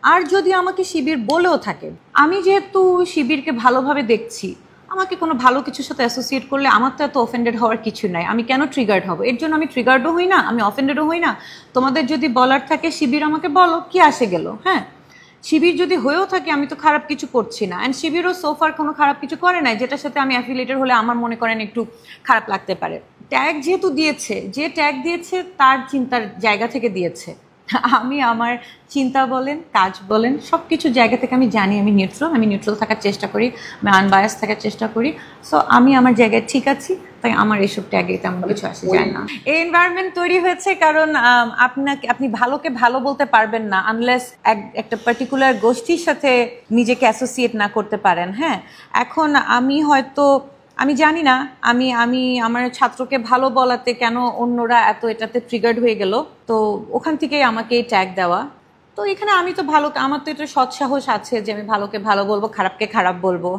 আর যদি আমাকে শিবির বলেও থাকে, আমি যেহেতু শিবিরকে ভালোভাবে দেখছি, আমাকে কোনো ভালো কিছুর সাথে অ্যাসোসিয়েট করলে আমার তো এত অফেন্ডেড হওয়ার কিছু নাই। আমি কেন ট্রিগার্ড হব? এর জন্য আমি ট্রিগার্ডও হই না, আমি অফেন্ডেডও হই না। তোমাদের যদি বলার থাকে শিবির আমাকে বলো, কি আসে গেল। হ্যাঁ, শিবির যদি হয়েও থাকে আমি তো খারাপ কিছু করছি না, অ্যান্ড শিবিরও সোফার কোনো খারাপ কিছু করে নাই যেটার সাথে আমি অ্যাফিলিয়েটেড হলে আমার মনে করেন একটু খারাপ লাগতে পারে। ট্যাগ যেহেতু দিয়েছে, যে ট্যাগ দিয়েছে তার চিন্তার জায়গা থেকে দিয়েছে। আমি আমার চিন্তা বলেন, কাজ বলেন, সব কিছু জায়গা থেকে আমি জানি আমি নিউট্রাল থাকার চেষ্টা করি, আমি আনবায়াস থাকার চেষ্টা করি। সো আমি আমার জায়গায় ঠিক আছি, তাই আমার এইসব ট্যাগে তেমন কিছু আসে যায় না। এই এনভায়রনমেন্ট তৈরি হয়েছে কারণ আপনি ভালোকে ভালো বলতে পারবেন না আনলেস একটা পার্টিকুলার গোষ্ঠীর সাথে নিজেকে অ্যাসোসিয়েট না করতে পারেন। হ্যাঁ, এখন আমি জানি না আমি আমি আমার ছাত্রকে ভালো বলাতে কেন অন্যরা এত এটাতে ট্রিগার্ড হয়ে গেল, তো ওখান থেকেই আমাকে এই ট্যাগ দেওয়া। তো এখানে আমি তো ভালো, আমার তো এটা সৎসাহস আছে যে আমি ভালোকে ভালো বলবো, খারাপকে খারাপ বলবো।